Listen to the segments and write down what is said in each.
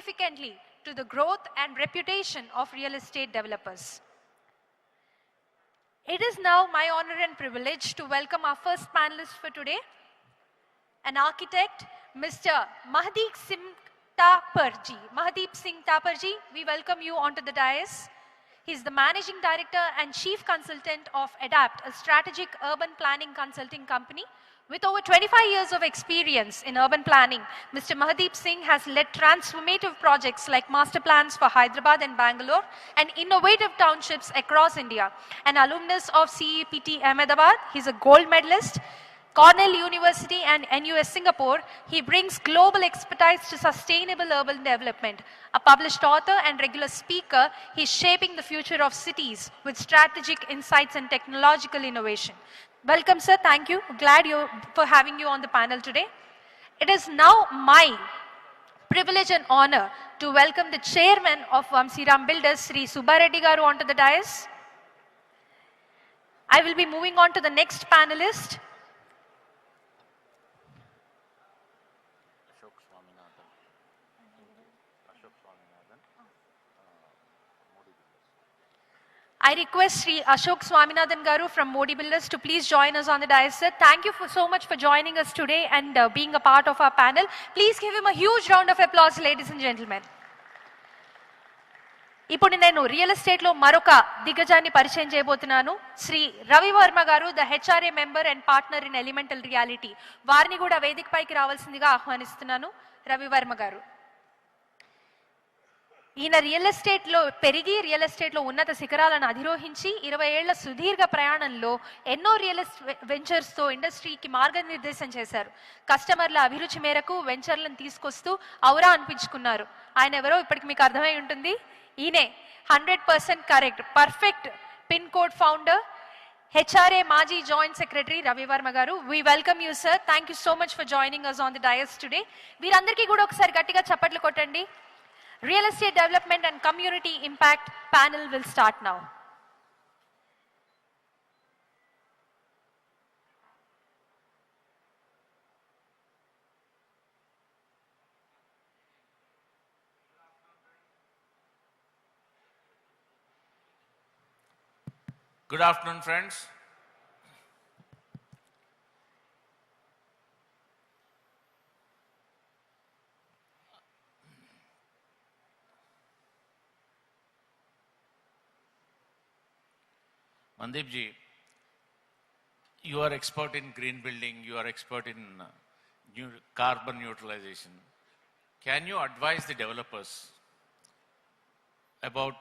significantly to the growth and reputation of real estate developers. It is now my honor and privilege to welcome our first panelist for today, an architect, Mr. Mahadeep Singh Thapar ji. Mahadeep Singh Thapar ji, we welcome you onto the dais. He is the Managing Director and Chief Consultant of ADAPT, a strategic urban planning consulting company. With over 25 years of experience in urban planning, Mr. Mahadeep Singh has led transformative projects like master plans for Hyderabad and Bangalore and innovative townships across India. An alumnus of CEPT Ahmedabad, he's a gold medalist. Cornell University and NUS Singapore, he brings global expertise to sustainable urban development. A published author and regular speaker, he's shaping the future of cities with strategic insights and technological innovation. Welcome, sir. Thank you. Glad for having you on the panel today. It is now my privilege and honor to welcome the chairman of Vamsiram Builders, Sri Subbareddy Garu, onto the dais. I will be moving on to the next panelist. Ashok Swamynathan. Ashok Swamynathan. I request Sri Ashok Swamynathan Garu from Modi Builders to please join us on the dais, sir. Thank you so much for joining us today and being a part of our panel. Please give him a huge round of applause, ladies and gentlemen. ఇప్పుడు నేను real ఎస్టేట్లో మరొక దిగ్గజాన్ని పరిచయం చేయబోతున్నాను. శ్రీ రవి వర్మ గారు, the HRA member and partner in elemental reality. వారిని కూడా వేదికపైకి రావాల్సిందిగా ఆహ్వానిస్తున్నాను. రవి వర్మ గారు, ఈయన రియల్ ఎస్టేట్లో పెరిగి రియల్ ఎస్టేట్లో ఉన్నత శిఖరాలను అధిరోహించి 20 ఏళ్ల సుదీర్ఘ ప్రయాణంలో ఎన్నో రియల్ వెంచర్స్తో ఇండస్ట్రీకి మార్గనిర్దేశం చేశారు. కస్టమర్ల అభిరుచి మేరకు వెంచర్లను తీసుకొస్తూ ఔరా అనిపించుకున్నారు. ఆయన ఎవరో ఇప్పటికి మీకు అర్థమై ఉంటుంది. ఈయనే 100% correct, perfect pin code founder, HRA మాజీ జాయింట్ సెక్రటరీ రవి వర్మ గారు. We welcome you sir. Thank you so much for joining us on the dais today. వీరందరికీ కూడా ఒకసారి గట్టిగా చప్పట్లు కొట్టండి. Real Estate Development and Community Impact panel will start now. Good afternoon, friends. Mahadeep ji, you are expert in green building, you are expert in carbon neutralization. Can you advise the developers about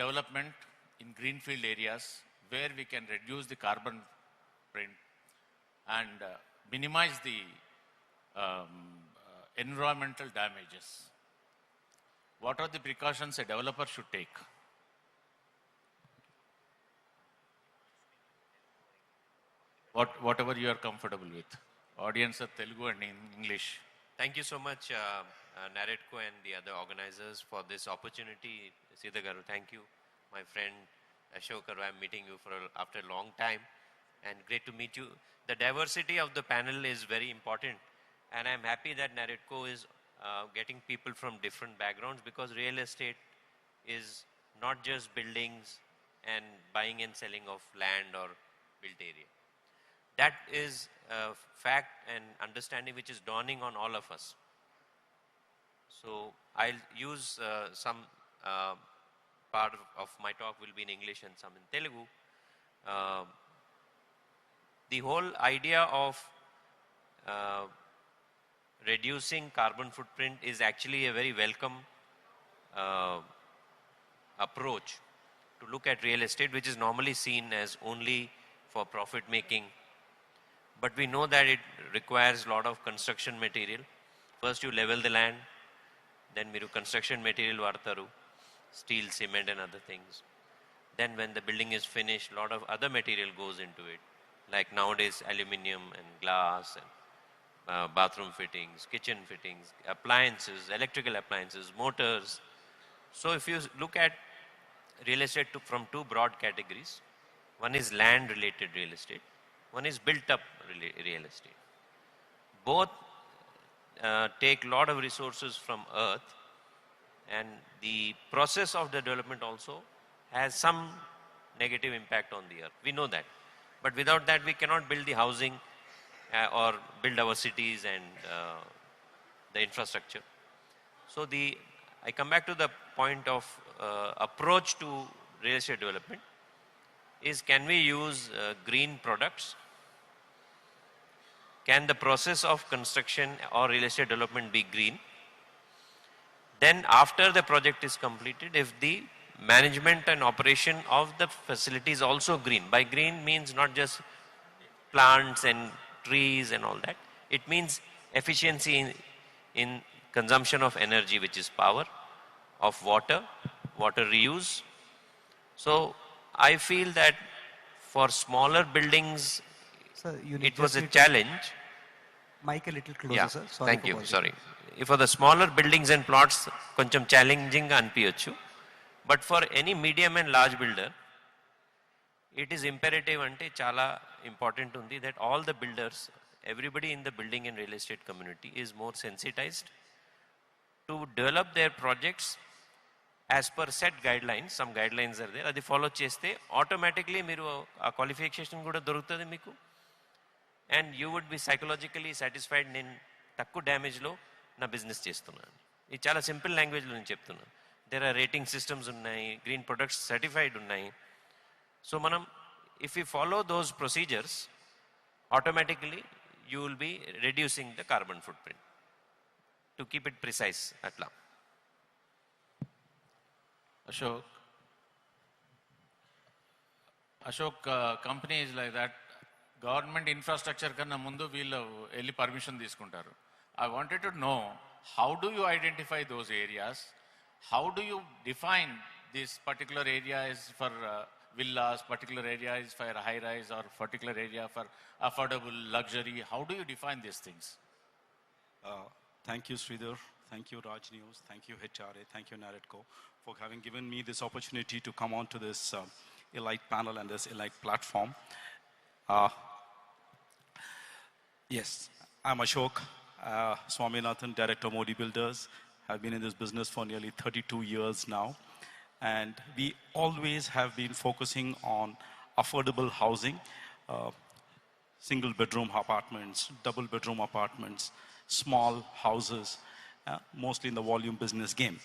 development in greenfield areas where we can reduce the carbon print and minimize the environmental damages? What are the precautions a developer should take? Whatever you are comfortable with. Audience of Telugu and in English. Thank you so much, Naredko and the other organizers for this opportunity. Sridhar Garu, thank you. My friend Ashok, I'm meeting you after a long time and great to meet you. The diversity of the panel is very important and I'm happy that Naredko is getting people from different backgrounds because real estate is not just buildings and buying and selling of land or built area. That is a fact and understanding which is dawning on all of us. So I'll use some part of my talk will be in English and some in Telugu. The whole idea of reducing carbon footprint is actually a very welcome approach to look at real estate, which is normally seen as only for profit making. But we know that it requires a lot of construction material. First you level the land, then miru construction material vartaru, steel, cement and other things. Then when the building is finished, a lot of other material goes into it. Like nowadays aluminium and glass and bathroom fittings, kitchen fittings, appliances, electrical appliances, motors. So if you look at real estate from two broad categories, one is land related real estate, one is built up real estate. Both take a lot of resources from earth, and the process of the development also has some negative impact on the earth. We know that. But without that, we cannot build the housing or build our cities and the infrastructure. So I come back to the point of approach to real estate development is, can we use green products? Can the process of construction or real estate development be green? Then after the project is completed, if the management and operation of the facility is also green. By green means not just plants and trees and all that. It means efficiency in consumption of energy, which is power, of water reuse. So I feel that for smaller buildings, Sir, you it just was a need to challenge. mic a little closer, Yeah, sir. Sorry thank for you. bothering. Sorry. For the smaller buildings and plots, కొంచెం challenging గా అనిపించచ్చు. But for any medium and large builder, it is imperative అంటే చాలా important ఉంది that all the builders, everybody in the building and real estate community is more sensitized to develop their projects as per set guidelines. Some guidelines are there. అది follow చేస్తే automatically మీరు ఆ qualification కూడా దొరుకుతుంది మీకు. And you would be psychologically satisfied, నేను తక్కువ డ్యామేజ్లో నా బిజినెస్ చేస్తున్నాను. ఇది చాలా సింపుల్ లాంగ్వేజ్లో నేను చెప్తున్నాను. దేర్ ఆర్ రేటింగ్ సిస్టమ్స్ ఉన్నాయి, గ్రీన్ ప్రొడక్ట్స్ సర్టిఫైడ్ ఉన్నాయి. సో మనం if you follow those procedures, automatically you will be reducing the carbon foot print. To keep it precise అట్లా. Ashok, company is like that. Government infrastructure కన్నా ముందు వీళ్ళు వెళ్ళి permission తీసుకుంటారు. I wanted to know, how do you identify those areas? How do you define this particular area is for villas, particular area is for high rise, or particular area for affordable luxury? How do you define these things? Thank you, Sridhar. Thank you, Raj News. Thank you, HRA. Thank you, Naredco, for having given me this opportunity to come on to this elite panel and this elite platform. Yes, I'm Ashok Swamynathan, Director of Modi Builders. I've been in this business for nearly 32 years now. And we always have been focusing on affordable housing, single bedroom apartments, double bedroom apartments, small houses, mostly in the volume business game.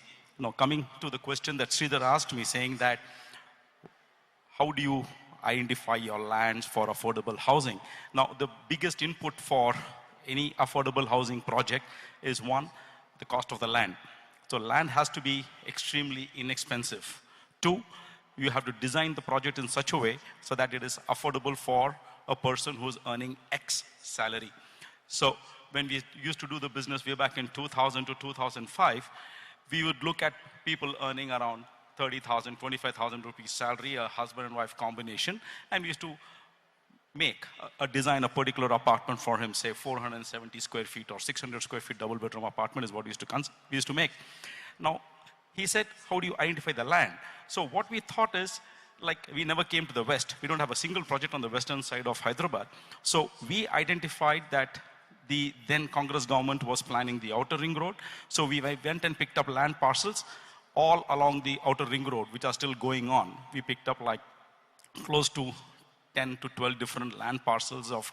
Now, coming to the question that Sridhar asked me, saying that, how do you identify your lands for affordable housing? Now, the biggest input for any affordable housing project is, one, the cost of the land. So land has to be extremely inexpensive. Two, you have to design the project in such a way so that it is affordable for a person who's earning X salary. So when we used to do the business way back in 2000 to 2005, we would look at people earning around 30,000, 25,000 rupees salary, a husband and wife combination, and we used to design a particular apartment for him, say 470 square feet or 600 square feet double bedroom apartment is what we used to make. Now, he said, how do you identify the land? So what we thought is, like, we never came to the west. We don't have a single project on the western side of Hyderabad. So we identified that the then Congress government was planning the outer ring road. So we went and picked up land parcels all along the outer ring road, which are still going on. We picked up like close to 10 to 12 different land parcels of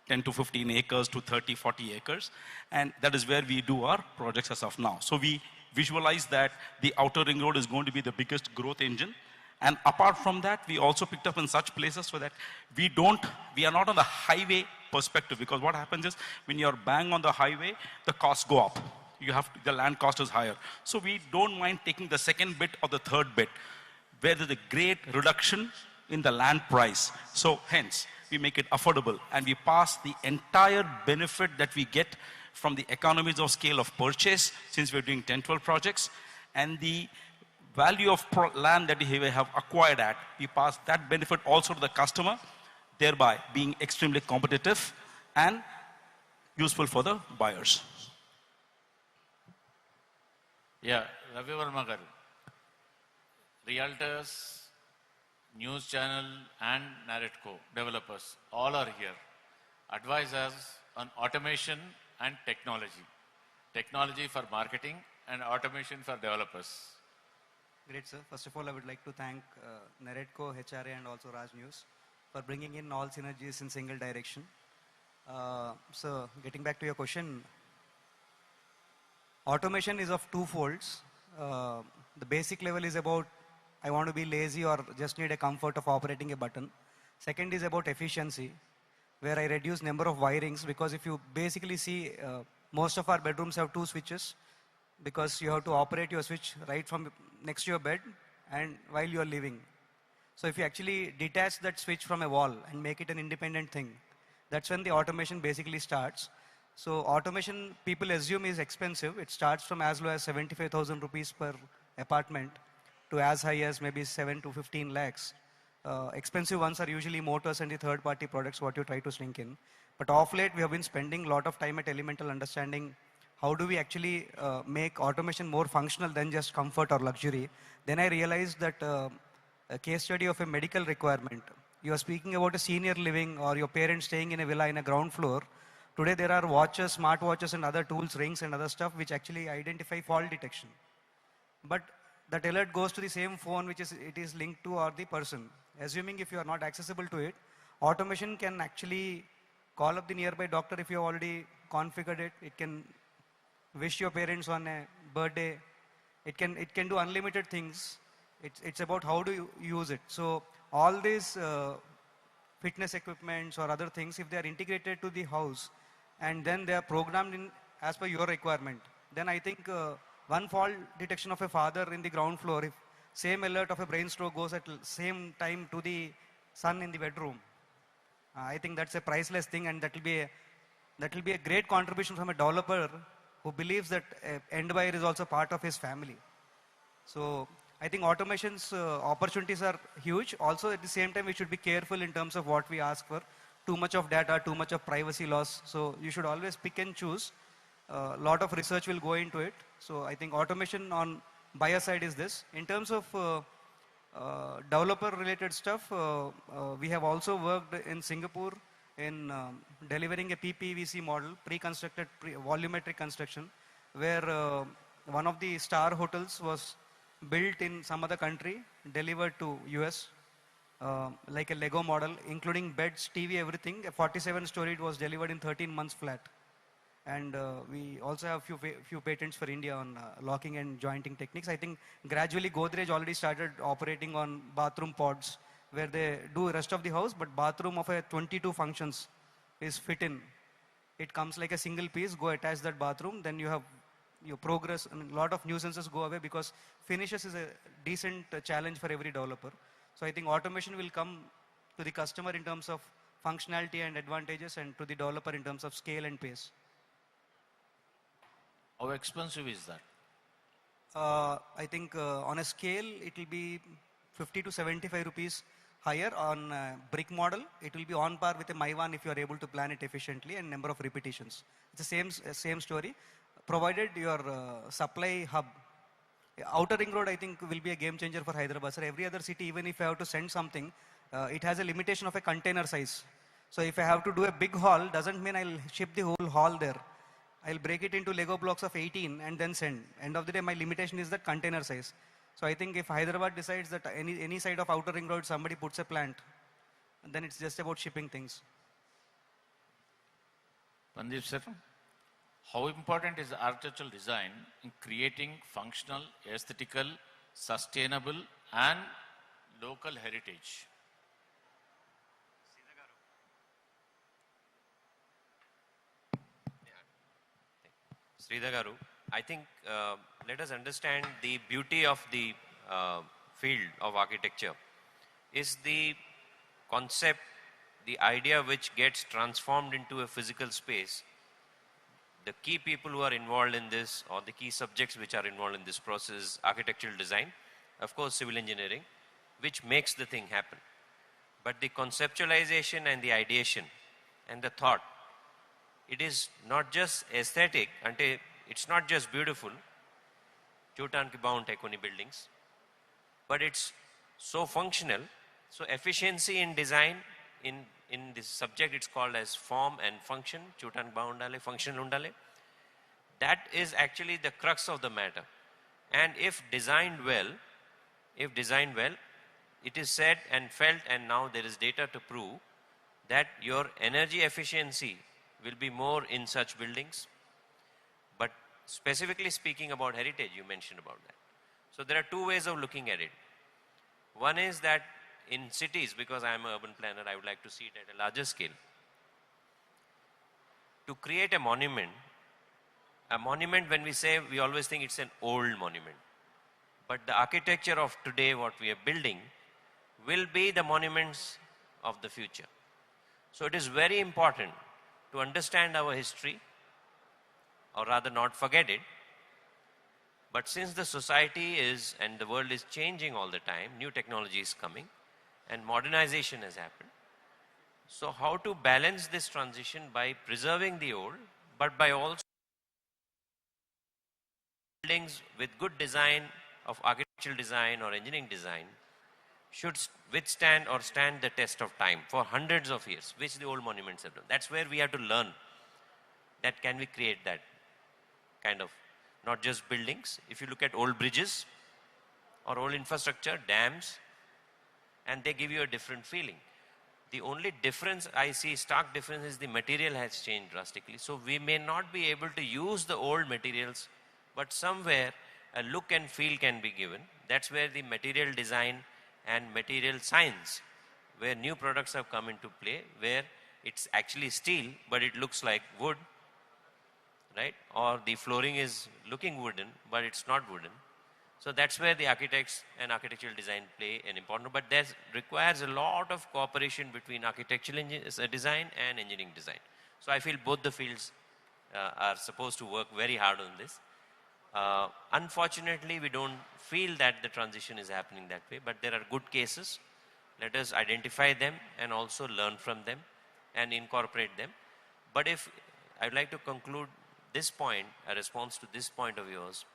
10 to 15 acres to 30, 40 acres. And that is where we do our projects as of now. So we visualize that the outer ring road is going to be the biggest growth engine. And apart from that, we also picked up in such places so that we are not on the highway perspective, because what happens is when you're bang on the highway, the costs go up. The land cost is higher. So we don't mind taking the second bit or the third bit, where there's a great reduction in the land price. So hence, we make it affordable and we pass the entire benefit that we get from the economies of scale of purchase, since we're doing 10, 12 projects, and the value of land that we have acquired at, we pass that benefit also to the customer, thereby being extremely competitive and useful for the buyers. Yeah, Ravi Varma garu. Realtors, news channel and Naredco developers, all are here. Advise us on automation and technology. technology for marketing and automation for developers. Great, sir. First of all, I would like to thank Naredco, HRA, and also Raj News for bringing in all synergies in single direction. So, getting back to your question, automation is of two folds. The basic level is about I want to be lazy or just need a comfort of operating a button. Second is about efficiency, where I reduce number of wirings, because if you basically see, most of our bedrooms have two switches, because you have to operate your switch right from next to your bed and while you are living. So if you actually detach that switch from a wall and make it an independent thing, that's when the automation basically starts. So automation, people assume, is expensive. It starts from as low as 75,000 rupees per apartment to as high as maybe 7 to 15 lakhs. Expensive ones are usually motors and the third party products what you try to shrink in. But of late we have been spending a lot of time at Elemental understanding how do we actually make automation more functional than just comfort or luxury. Then I realized that a case study of a medical requirement. You are speaking about a senior living or your parents staying in a villa in a ground floor. Today there are watches, smart watches and other tools, rings and other stuff which actually identify fault detection. But that alert goes to the same phone which it is linked to or the person. Assuming if you are not accessible to it, automation can actually call up the nearby doctor if you have already configured it. It can wish your parents on a birthday. It can do unlimited things. It's about how do you use it. So all these fitness equipments or other things, if they are integrated to the house and then they are programmed in as per your requirement, then I think one fault detection of a father in the ground floor, if same alert of a brain stroke goes at same time to the son in the bedroom, I think that's a priceless thing, and that will be a great contribution from a developer who believes that end buyer is also part of his family. So I think automation's opportunities are huge. Also at the same time, we should be careful in terms of what we ask for. Too much of data, too much of privacy loss. So you should always pick and choose. A lot of research will go into it. So I think automation on buyer side is this. In terms of developer related stuff, we have also worked in Singapore in delivering a PPVC model, pre-constructed volumetric construction, where one of the star hotels was built in some other country, delivered to US, like a Lego model, including beds, TV, everything. A 47-story, it was delivered in 13 months flat. And we also have few patents for India on locking and jointing techniques. I think gradually Godrej already started operating on bathroom pods, where they do rest of the house, but bathroom of a 22 functions is fit in. It comes like a single piece, go attach that bathroom, then you have your progress, and a lot of nuisances go away, because finishes is a decent challenge for every developer. So I think automation will come to the customer in terms of functionality and advantages, and to the developer in terms of scale and pace. How expensive is that? I think on a scale, it will be 50 to 75 rupees higher. On brick model, it will be on par with a Maiwan if you are able to plan it efficiently and number of repetitions. It's the same story, provided your supply hub. Outer ring road, I think, will be a game changer for Hyderabad. So every other city, even if I have to send something, it has a limitation of a container size. So if I have to do a big haul, doesn't mean I'll ship the whole haul there. I'll break it into Lego blocks of 18 and then send. End of the day, my limitation is that container size. So I think if Hyderabad decides that any side of outer ring road, somebody puts a plant, then it's just about shipping things. Mandeep sir, how important is architectural design in creating functional, aesthetical, sustainable and local heritage? Sridhar Garu, I think let us understand the beauty of the field of architecture is the concept, the idea which gets transformed into a physical space. The key people who are involved in this, or the key subjects which are involved in this process, architectural design, of course civil engineering, which makes the thing happen. But the conceptualization and the ideation and the thought, it is not just aesthetic, it's not just beautiful, చూడటానికి బాగుంటాయి కొన్ని buildings, but it's so functional. So efficiency in design, in this subject, it's called as form and function. చూడటానికి బాగుండాలి, functional ఉండాలి. That is actually the crux of the matter. And if designed well, it is said and felt, and now there is data to prove that your energy efficiency will be more in such buildings. But specifically speaking about heritage, you mentioned about that. So there are two ways of looking at it. One is that in cities, because I am an urban planner, I would like to see it at a larger scale. To create a monument, when we say, we always think it's an old monument. But the architecture of today, what we are building, will be the monuments of the future. So it is very important to understand our history, or rather not forget it. But since the society is, and the world is changing all the time, new technology is coming, and modernization has happened. So how to balance this transition by preserving the old, but by also buildings with good design of architectural design or engineering design should withstand or stand the test of time for hundreds of years, which the old monuments have done. That's where we have to learn that can we create that kind of, not just buildings. If you look at old bridges or old infrastructure, dams, and they give you a different feeling. The only difference I see, stark difference, is the material has changed drastically. So we may not be able to use the old materials, but somewhere a look and feel can be given. That's where the material design and material science, where new products have come into play, where it's actually steel, but it looks like wood, right? Or the flooring is looking wooden, but it's not wooden. So that's where the architects and architectural design play an important, but that requires a lot of cooperation between architectural design and engineering design. So I feel both the fields are supposed to work very hard on this. Unfortunately, we don't feel that the transition is happening that way, but there are good cases. Let us identify them and also learn from them and incorporate them. But if I'd like to conclude this point, a response to this point of yours,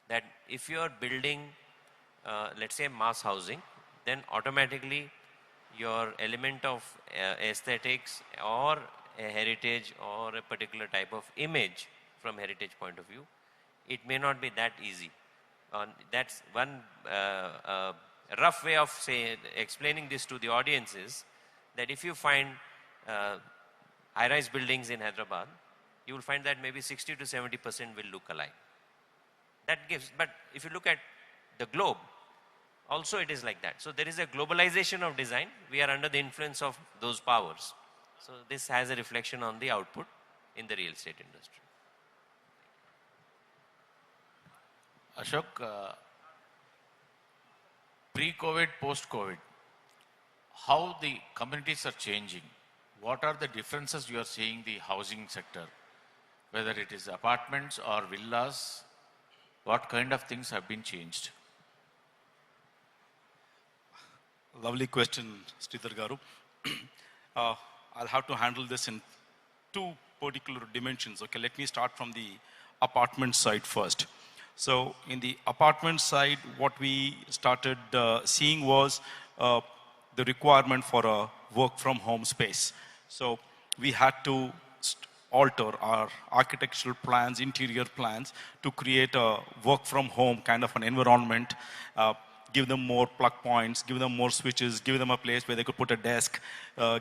that if you are building, let's say, mass housing, then automatically your element of aesthetics or a heritage or a particular type of image from heritage point of view, it may not be that easy. That's one rough way of explaining this to the audience is that if you find high-rise buildings in Hyderabad, you will find that maybe 60 to 70% will look alike. That gives, but if you look at the globe, also it is like that. So there is a globalization of design. We are under the influence of those powers. So this has a reflection on the output in the real estate industry. Ashok, pre-COVID, post-COVID, how the communities are changing? What are the differences you are seeing the housing sector? Whether it is apartments or villas, what kind of things have been changed? Lovely question, Sridhar Garu. I'll have to handle this in two particular dimensions. Okay, let me start from the apartment side first. So in the apartment side, what we started seeing was the requirement for a work from home space. So we had to alter our architectural plans, interior plans, to create a work from home kind of an environment, give them more plug points, give them more switches, give them a place where they could put a desk,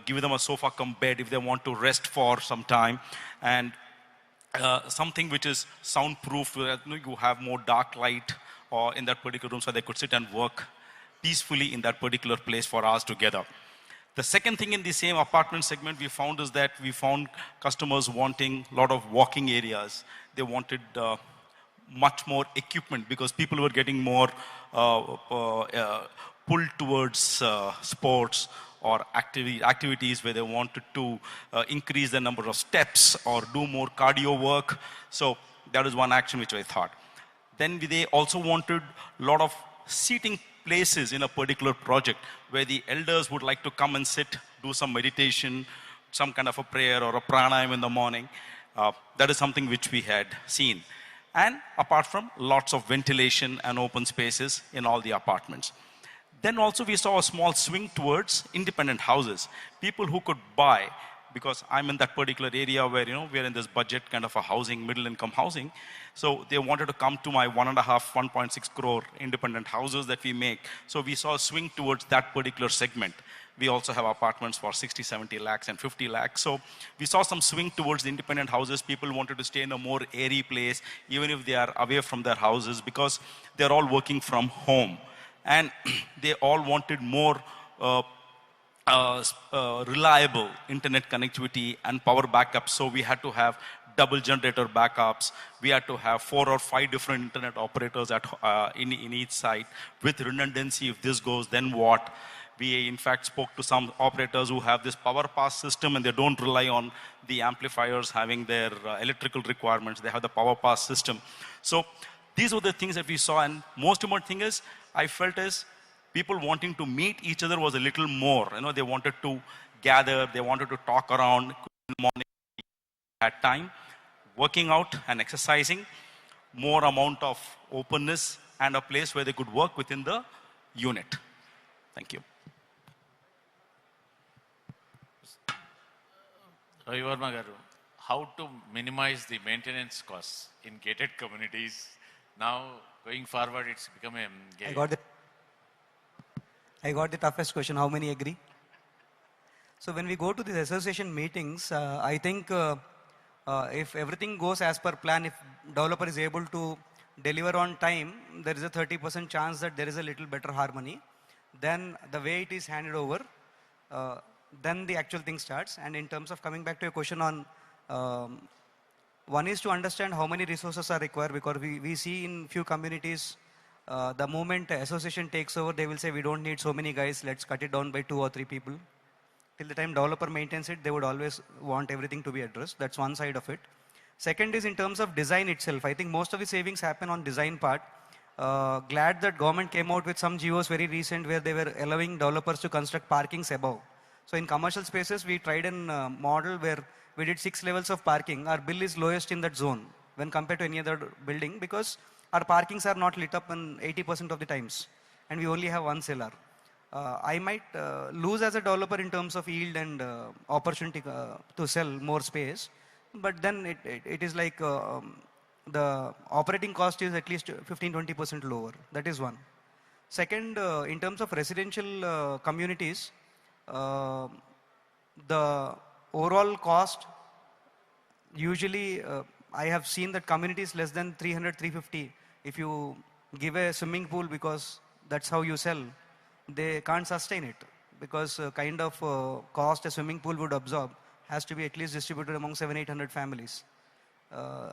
give them a sofa cum bed if they want to rest for some time, and something which is soundproof, where you have more dark light or in that particular room so they could sit and work peacefully in that particular place for hours together. The second thing in the same apartment segment we found is that we found customers wanting a lot of walking areas. They wanted much more equipment because people were getting more pulled towards sports or activities where they wanted to increase the number of steps or do more cardio work. So that is one action which I thought. Then they also wanted a lot of seating places in a particular project where the elders would like to come and sit, do some meditation, some kind of a prayer or a pranayam in the morning. That is something which we had seen. And apart from lots of ventilation and open spaces in all the apartments. Then also we saw a small swing towards independent houses. People who could buy because I'm in that particular area where, we're in this budget kind of a housing, middle income housing. So they wanted to come to my 1.6 crore independent houses that we make. So we saw a swing towards that particular segment. We also have apartments for 60, 70 lakhs and 50 lakhs. So we saw some swing towards the independent houses. People wanted to stay in a more airy place, even if they are away from their houses, because they're all working from home. And they all wanted more reliable internet connectivity and power backup. So we had to have double generator backups. We had to have 4 or 5 different internet operators in each site with redundancy. If this goes, then what? We, in fact, spoke to some operators who have this power pass system, and they don't rely on the amplifiers having their electrical requirements. They have the power pass system. So these were the things that we saw. And most important thing is, I felt is people wanting to meet each other was a little more. They wanted to gather. They wanted to talk around in the morning at time, working out and exercising, more amount of openness, and a place where they could work within the unit. Thank you. Ravi Varma garu, how to minimize the maintenance costs in gated communities? Now, going forward, it's become a I got the toughest question. How many agree? So when we go to these association meetings, I think if everything goes as per plan, if developer is able to deliver on time, there is a 30% chance that there is a little better harmony. Then the way it is handed over, then the actual thing starts. And in terms of coming back to your question on, one is to understand how many resources are required, because we see in few communities, the moment association takes over, they will say, we don't need so many guys, let's cut it down by 2 or 3 people. Till the time developer maintains it, they would always want everything to be addressed. That's one side of it. Second is in terms of design itself. I think most of the savings happen on design part. Glad that government came out with some GOs very recent where they were allowing developers to construct parkings above. So in commercial spaces, we tried a model where we did 6 levels of parking. Our bill is lowest in that zone when compared to any other building, because our parkings are not lit up in 80% of the times, and we only have one cellar. I might lose as a developer in terms of yield and opportunity to sell more space, but then it is like the operating cost is at least 15-20% lower. That is one. Second, in terms of residential communities, the overall cost, usually I have seen that communities less than 300, 350, if you give a swimming pool because that's how you sell, they can't sustain it, because kind of cost a swimming pool would absorb has to be at least distributed among 700-800 families,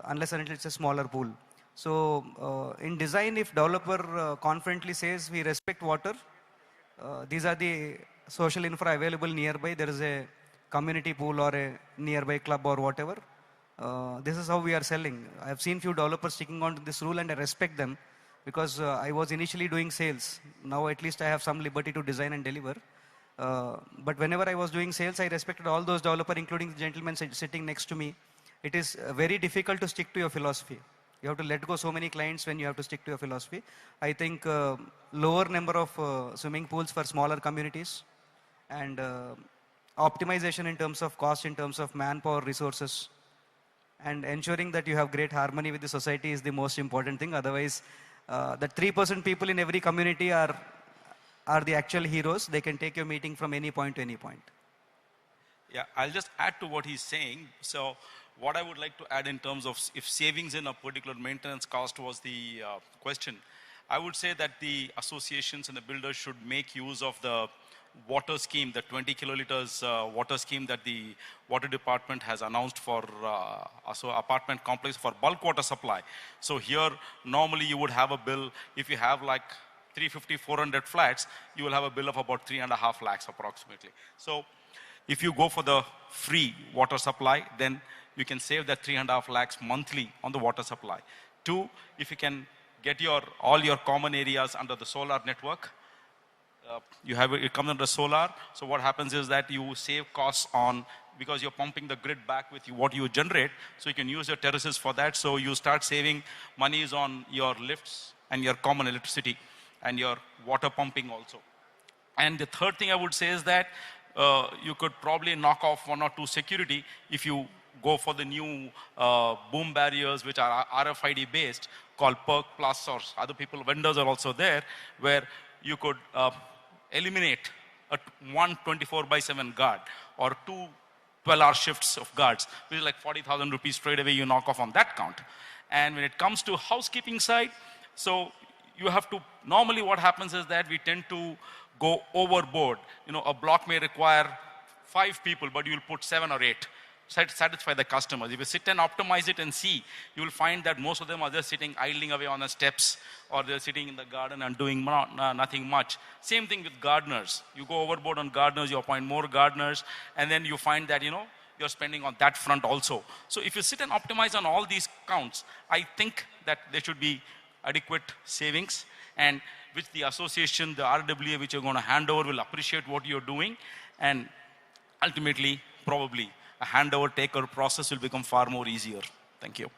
unless and until it's a smaller pool. So in design, if developer confidently says we respect water, these are the social infra available nearby, there is a community pool or a nearby club or whatever, this is how we are selling. I have seen few developers sticking on to this rule, and I respect them, because I was initially doing sales. Now at least I have some liberty to design and deliver. But whenever I was doing sales, I respected all those developers, including the gentleman sitting next to me. It is very difficult to stick to your philosophy. You have to let go so many clients when you have to stick to your philosophy. I think lower number of swimming pools for smaller communities, and optimization in terms of cost, in terms of manpower, resources, and ensuring that you have great harmony with the society is the most important thing. Otherwise, the 3% people in every community are the actual heroes. They can take your meeting from any point to any point. Yeah, I'll just add to what he's saying. So what I would like to add in terms of if savings in a particular maintenance cost was the question, I would say that the associations and the builders should make use of the water scheme, the 20 kiloliters water scheme that the water department has announced for apartment complex for bulk water supply. So here, normally you would have a bill, if you have like 350, 400 flats, you will have a bill of about 3.5 lakhs approximately. So if you go for the free water supply, then you can save that 3.5 lakhs monthly on the water supply. 2, if you can get all your common areas under the solar network, it comes under solar. So what happens is that you save costs on, because you're pumping the grid back with what you generate, so you can use your terraces for that. So you start saving monies on your lifts and your common electricity and your water pumping also. And the third thing I would say is that you could probably knock off 1 or 2 security if you go for the new boom barriers, which are RFID based, called Perk Plus, or other people, vendors are also there, where you could eliminate a 1 24/7 guard or 2 12-hour shifts of guards, which is like 40,000 rupees straight away you knock off on that count. And when it comes to housekeeping side, so you have to, normally what happens is that we tend to go overboard. You know, a block may require 5 people, but you'll put 7 or 8. Satisfy the customers. If you sit and optimize it and see, you will find that most of them are just sitting idling away on the steps, or they're sitting in the garden and doing nothing much. Same thing with gardeners. You go overboard on gardeners, you appoint more gardeners, and then you find that, you know, you're spending on that front also. So if you sit and optimize on all these counts, I think that there should be adequate savings, and which the association, the RWA, which you're going to hand over, will appreciate what you're doing, and ultimately, probably, a handover takeover process will become far more easier. Thank you.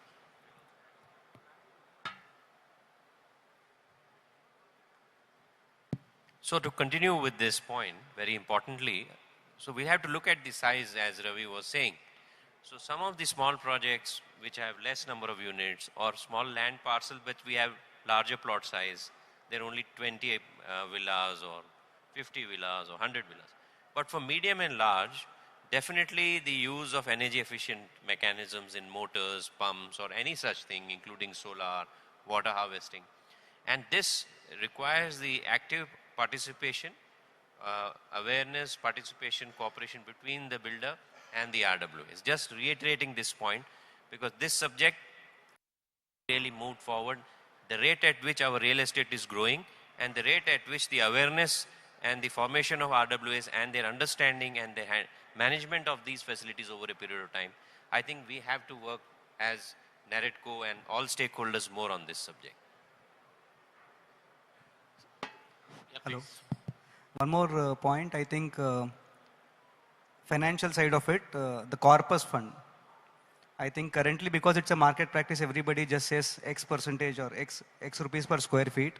So to continue with this point, very importantly, so we have to look at the size, as Ravi was saying. So some of the small projects which have less number of units, or small land parcel but we have larger plot size, there are only 20 villas or 50 villas or 100 villas. But for medium and large, definitely the use of energy efficient mechanisms in motors, pumps, or any such thing, including solar, water harvesting. And this requires the active participation, awareness, participation, cooperation between the builder and the RWAs. Just reiterating this point, because this subject really moved forward. The rate at which our real estate is growing, and the rate at which the awareness and the formation of RWAs and their understanding and the management of these facilities over a period of time, I think we have to work as NAREDCO and all stakeholders more on this subject. Yeah, Hello. please. One more point, I think financial side of it, the corpus fund. I think currently, because it's a market practice, everybody just says X percentage or X rupees per square feet.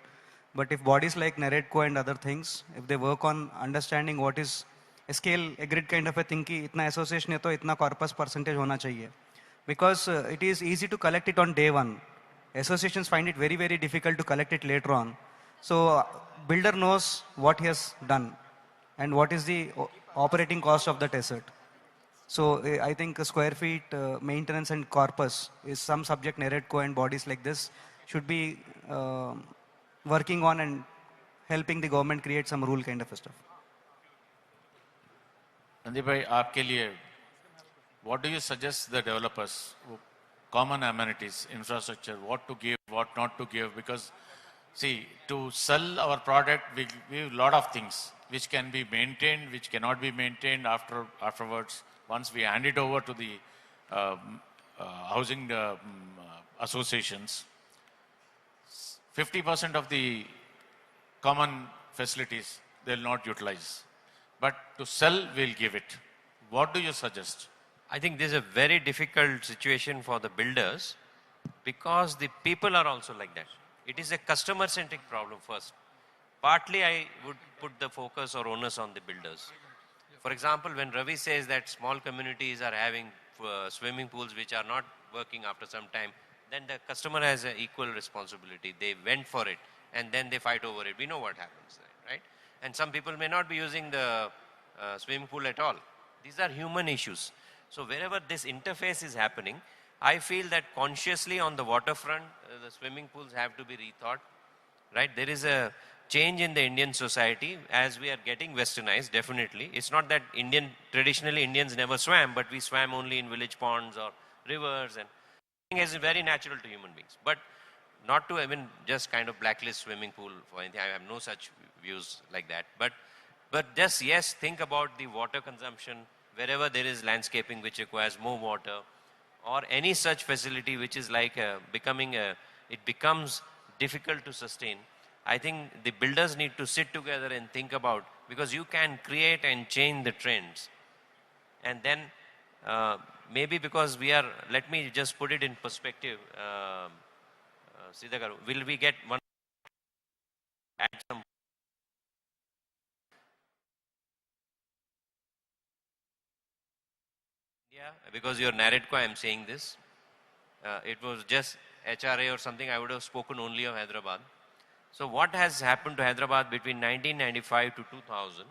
But if bodies like NAREDCO and other things, if they work on understanding what is a scale, a grid kind of a thing, कि इतना association है तो इतना corpus percentage होना चाहिए. Because it is easy to collect it on day one. Associations find it very, very difficult to collect it later on. So builder knows what he has done and what is the operating cost of that asset. So I think square feet maintenance and corpus is some subject NAREDCO and bodies like this should be working on and helping the government create some rule kind of stuff. Sandeep bhai, आपके लिए, what do you suggest the developers? Common amenities, infrastructure, what to give, what not to give? Because, see, to sell our product, we give a lot of things which can be maintained, which cannot be maintained afterwards. Once we hand it over to the housing associations, 50% of the common facilities they'll not utilize. But to sell, we'll give it. What do you suggest? I think this is a very difficult situation for the builders, because the people are also like that. It is a customer-centric problem first. Partly I would put the focus or onus on the builders. For example, when Ravi says that small communities are having swimming pools which are not working after some time, then the customer has an equal responsibility. They went for it and then they fight over it. We know what happens there, right? And some people may not be using the swimming pool at all. These are human issues. So wherever this interface is happening, I feel that consciously on the waterfront, the swimming pools have to be rethought, right? There is a change in the Indian society as we are getting westernized, definitely. It's not that traditionally Indians never swam, but we swam only in village ponds or rivers, and swimming is very natural to human beings. But not to, just kind of blacklist swimming pool for anything. I have no such views like that. But just, yes, think about the water consumption wherever there is landscaping which requires more water, or any such facility which is like it becomes difficult to sustain. I think the builders need to sit together and think about, because you can create and change the trends. And then maybe because let me just put it in perspective, Siddhagaru, will we get one at some Yeah, because you're Naredco, I'm saying this. It was just HRA or something, I would have spoken only of Hyderabad. So what has happened to Hyderabad between 1995 to 2000,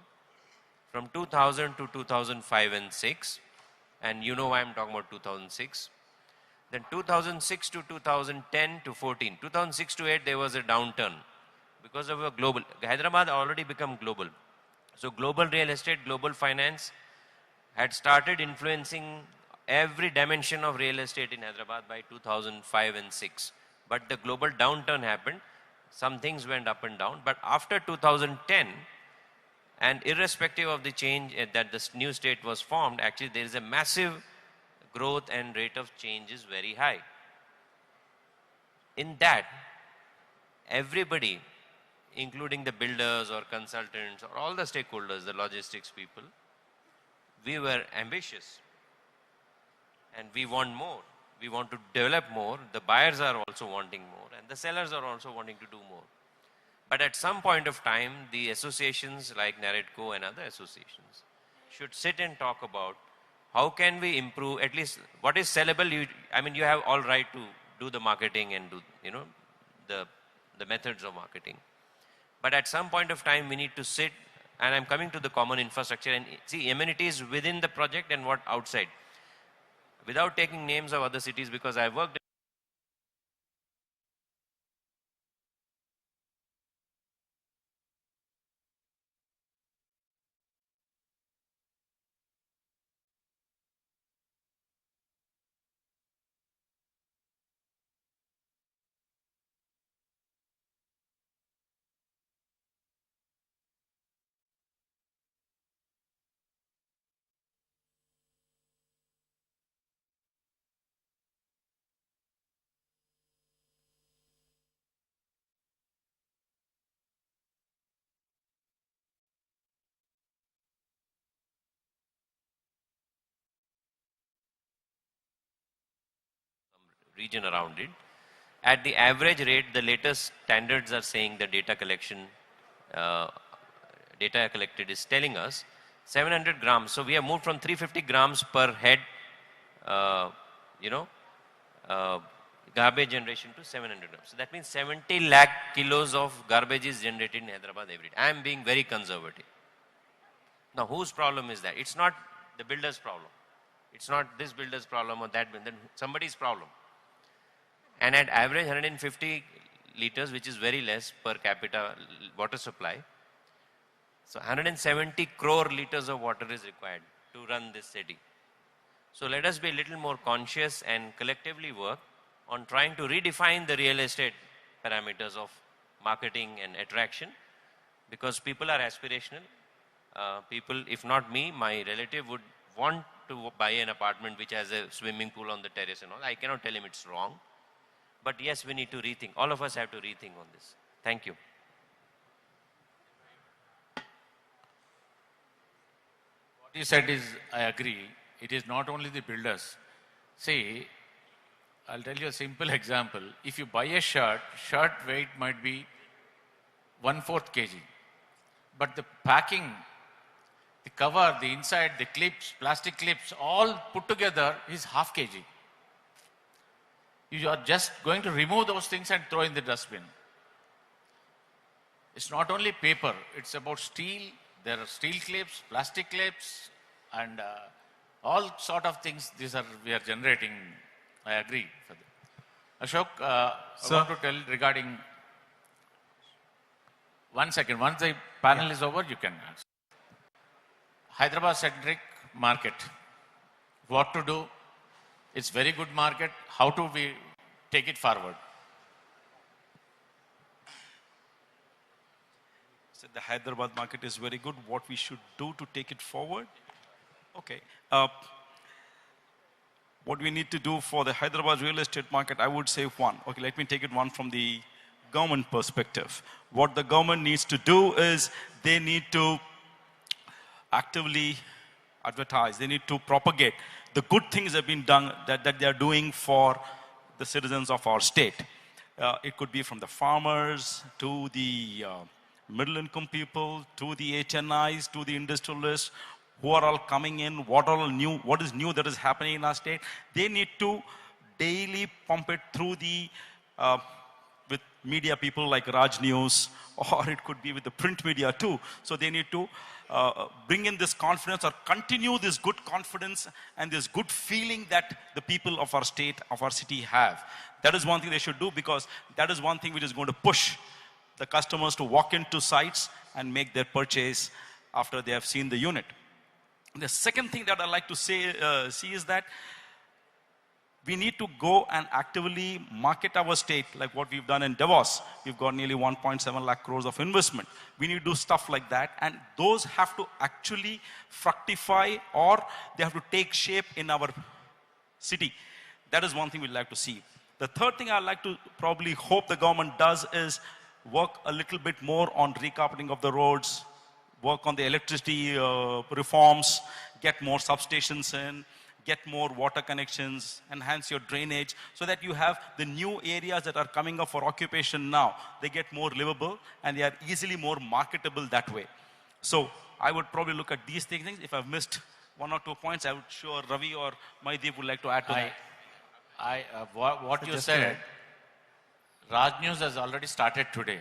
from 2000 to 2005 and 6, and you know why I'm talking about 2006. Then 2006 to 2010 to 14, 2006 to 8 there was a downturn because of a global, Hyderabad already become global. So global real estate, global finance had started influencing every dimension of real estate in Hyderabad by 2005 and 6. But the global downturn happened. Some things went up and down. But after 2010, and irrespective of the change that this new state was formed, actually there is a massive growth and rate of change is very high. In that, everybody, including the builders or consultants or all the stakeholders, the logistics people, we were ambitious and we want more. We want to develop more. The buyers are also wanting more and the sellers are also wanting to do more. But at some point of time, the associations like Naredco and other associations should sit and talk about how can we improve, at least what is sellable. You have all right to do the marketing and do, the methods of marketing. But at some point of time, we need to sit, and I'm coming to the common infrastructure and see amenities within the project and what outside. Without taking names of other cities, because I've worked region around it. At the average rate, the latest standards are saying the data collection, data collected is telling us 700 grams. So we have moved from 350 grams per head, garbage generation to 700 grams. So that means 70 lakh kilos of garbage is generated in Hyderabad every day. I am being very conservative. Now, whose problem is that? It's not the builder's problem. It's not this builder's problem or that builder, somebody's problem. And at average 150 liters, which is very less per capita water supply. So 170 crore liters of water is required to run this city. So let us be a little more conscious and collectively work on trying to redefine the real estate parameters of marketing and attraction, because people are aspirational. People, if not me, my relative would want to buy an apartment which has a swimming pool on the terrace and all. I cannot tell him it's wrong. But yes, we need to rethink. All of us have to rethink on this. Thank you. What you said is, I agree. It is not only the builders. See, I'll tell you a simple example. If you buy a shirt weight might be 1/4 kg. But the packing, the cover, the inside, the clips, plastic clips, all put together is half kg. You are just going to remove those things and throw in the dustbin. It's not only paper, it's about steel. There are steel clips, plastic clips, and all sort of things we are generating. I agree. Ashok, I want to tell regarding, one second, once the panel is over, you can ask. Hyderabad-centric market, what to do? It's very good market. How do we take it forward? So the Hyderabad market is very good. What we should do to take it forward? Okay. What we need to do for the Hyderabad real estate market, I would say one. Okay, let me take it one from the government perspective. What the government needs to do is they need to actively advertise. They need to propagate the good things that have been done, that they are doing for the citizens of our state. It could be from the farmers to the middle income people, to the HNIs, to the industrialists. who are all coming in, what is new that is happening in our state. They need to daily pump it through the, with media people like Raj News, or it could be with the print media too. So they need to bring in this confidence or continue this good confidence and this good feeling that the people of our state, of our city have. That is one thing they should do, because that is one thing which is going to push the customers to walk into sites and make their purchase after they have seen the unit. The second thing that I like to see is that we need to go and actively market our state like what we've done in Davos. We've got nearly 1.7 lakh crores of investment. We need to do stuff like that, and those have to actually fructify, or they have to take shape in our city. That is one thing we'd like to see. The third thing I'd like to probably hope the government does is work a little bit more on recarpeting of the roads, work on the electricity reforms, get more substations in, get more water connections, enhance your drainage, so that you have the new areas that are coming up for occupation now. They get more livable and they are easily more marketable that way. So I would probably look at these things. If I've missed one or 2 points, I would sure Ravi or Mahadeep would like to add to that. What you said, Raj News has already started today.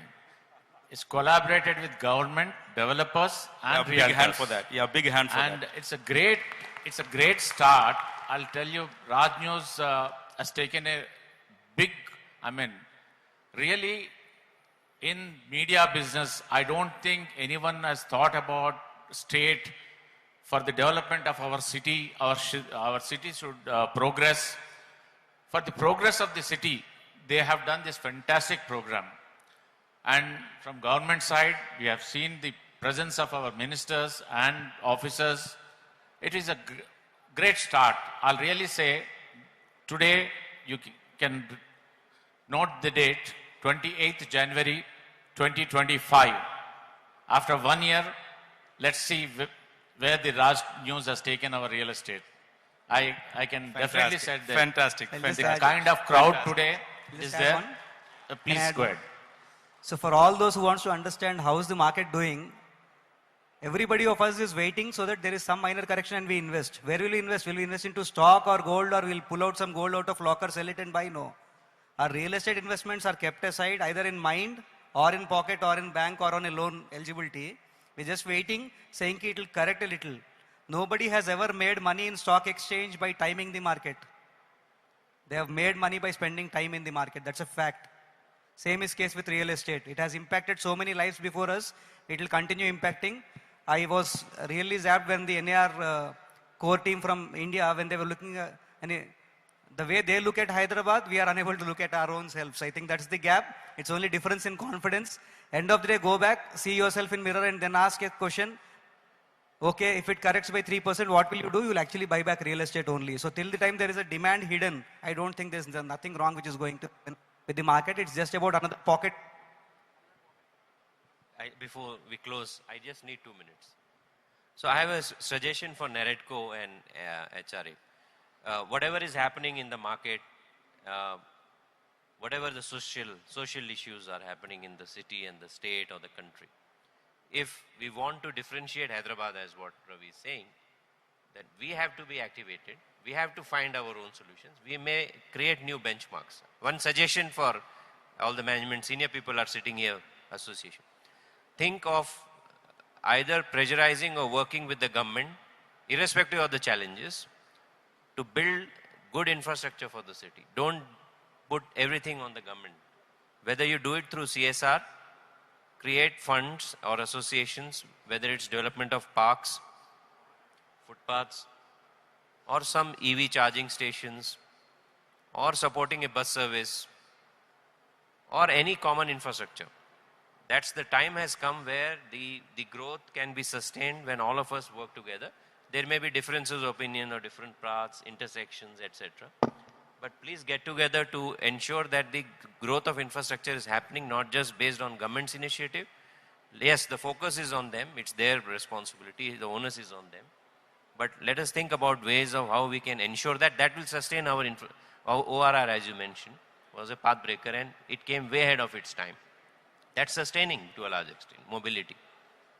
It's collaborated with government, developers, and big hand for that. Yeah, big hand for that. And it's a great start. I'll tell you, Raj News has taken a big, really, in media business, I don't think anyone has thought about state for the development of our city. Our city should progress. For the progress of the city, they have done this fantastic program. And from government side, we have seen the presence of our ministers and officers. It is a great start. I'll really say, today you can note the date, 28th January 2025. After 1 year, let's see where the Raj News has taken our real estate. I can definitely say that. Fantastic. The kind of crowd today is there. Please go ahead. So for all those who wants to understand how is the market doing, everybody of us is waiting so that there is some minor correction and we invest. Where will we invest? Will we invest into stock or gold, or we'll pull out some gold out of locker, sell it and buy? No. Our real estate investments are kept aside either in mind or in pocket or in bank or on a loan eligibility. We're just waiting, saying it will correct a little. Nobody has ever made money in stock exchange by timing the market. They have made money by spending time in the market. That's a fact. Same is case with real estate. It has impacted so many lives before us. It will continue impacting. I was really zapped when the NAR core team from India, when they were looking at, the way they look at Hyderabad, we are unable to look at our own selves. I think that's the gap. It's only difference in confidence. End of the day, go back, see yourself in mirror and then ask a question. Okay, if it corrects by 3%, what will you do? You will actually buy back real estate only. So till the time there is a demand hidden, I don't think there's nothing wrong which is going to happen with the market. It's just about another pocket. Before we close, I just need 2 minutes. So I have a suggestion for NAREDCO and HRA. Whatever is happening in the market, whatever the social issues are happening in the city and the state or the country, if we want to differentiate Hyderabad, as what Ravi is saying, that we have to be activated, we have to find our own solutions. We may create new benchmarks. One suggestion for all the management, senior people are sitting here, association. Think of either pressurizing or working with the government, irrespective of the challenges, to build good infrastructure for the city. Don't put everything on the government. Whether you do it through CSR, create funds or associations, whether it's development of parks, footpaths, or some EV charging stations, or supporting a bus service, or any common infrastructure. That's the time has come where the growth can be sustained when all of us work together. There may be differences of opinion or different paths, intersections, etc. But please get together to ensure that the growth of infrastructure is happening not just based on government's initiative. Yes, the focus is on them. It's their responsibility. The onus is on them. But let us think about ways of how we can ensure that that will sustain our ORR, as you mentioned, was a path breaker and it came way ahead of its time. That's sustaining to a large extent, mobility.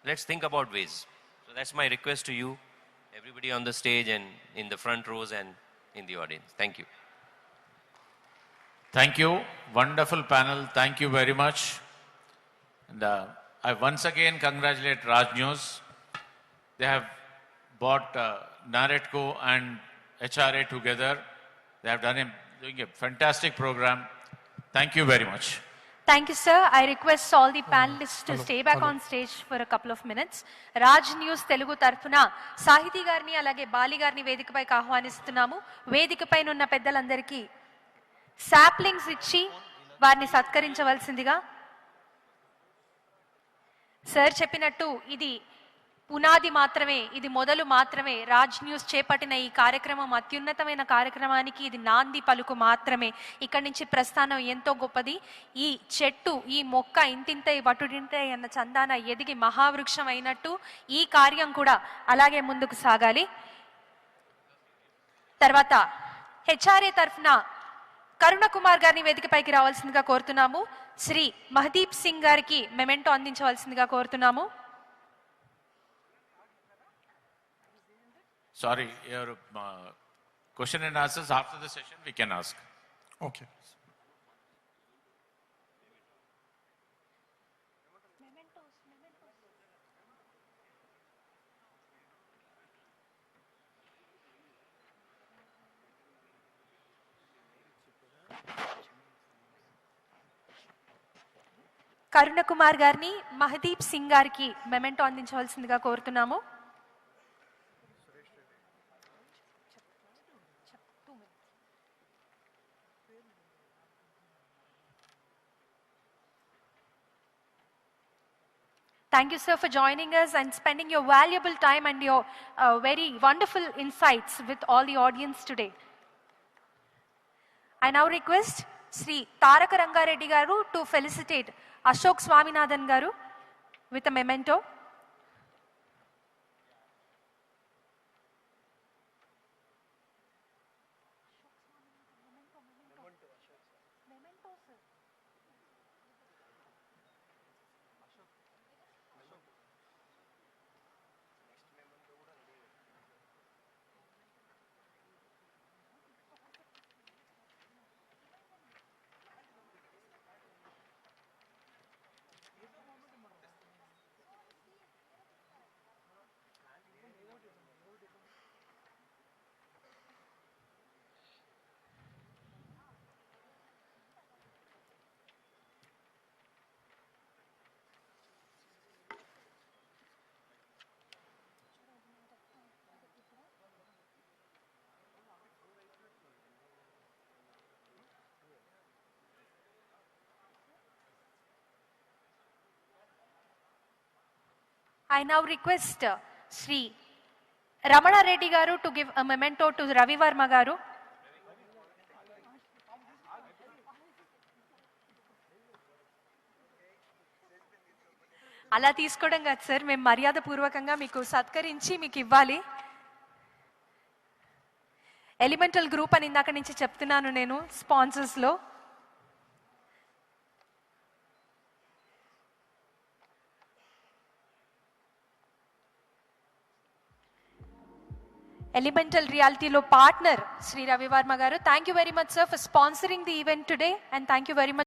Let's think about ways. So that's my request to you. everybody on the stage and in the front rows and in the audience. Thank you. Thank you. Wonderful panel. Thank you very much. And I once again congratulate Raj News. They have brought Naretco and HRA together. They have doing a fantastic program. Thank you very much. Thank you, sir. I request all the panelists to stay back on stage for a couple of minutes. Raj News Telugu tarpuna Sahiti garni alage Bali garni vedikapai ఆహ్వానిస్తున్నాము. వేదికపై ఉన్న పెద్దలందరికీ saplings ఇచ్చి వారిని సత్కరించవలసిందిగా. Sir చెప్పినట్టు ఇది పునాది మాత్రమే, ఇది మొదలు మాత్రమే. రాజ్ న్యూస్ చేపట్టిన ఈ కార్యక్రమం అత్యున్నతమైన కార్యక్రమానికి ఇది నాంది పలుకు మాత్రమే. ఇక్కడి నుంచి ప్రస్థానం ఎంతో గొప్పది. ఈ చెట్టు, ఈ మొక్క ఇంతింతై వటుడింతై అన్న చందాన ఎదిగి మహావృక్షం అయినట్టు ఈ కార్యం కూడా అలాగే ముందుకు సాగాలి. తర్వాత హెచ్ఆర్ఏ తరఫున కరుణ కుమార్ గారిని వేదికపైకి రావాల్సిందిగా కోరుతున్నాము. శ్రీ మహదీప్ సింగ్ గారికి మెమెంటో అందించవలసిందిగా కోరుతున్నాము. Sorry, your question and answers after the session we can ask. Okay. కరుణ కుమార్ గారిని మహదీప్ సింగ్ గారికి మెమెంటో అందించవలసిందిగా కోరుతున్నాము. Thank you, sir, for joining us and spending your valuable time and your very wonderful insights with all the audience today. I now request Sri Taraka Rangareddy garu to felicitate Ashok Swamynathan garu with a memento. I now request Sri Ramana Reddy garu to give a memento to Ravi Varma garu. అలా తీసుకోవడం కాదు sir, మేము మర్యాద పూర్వకంగా మీకు సత్కరించి మీకు ఇవ్వాలి. ఎలిమెంటల్ గ్రూప్ అని ఇందాక నుంచి చెప్తున్నాను నేను స్పాన్సర్స్లో. Elemental Realty lo partner Sri Ravi Varma garu. Thank you very much, sir, for sponsoring the event today, and thank you very much.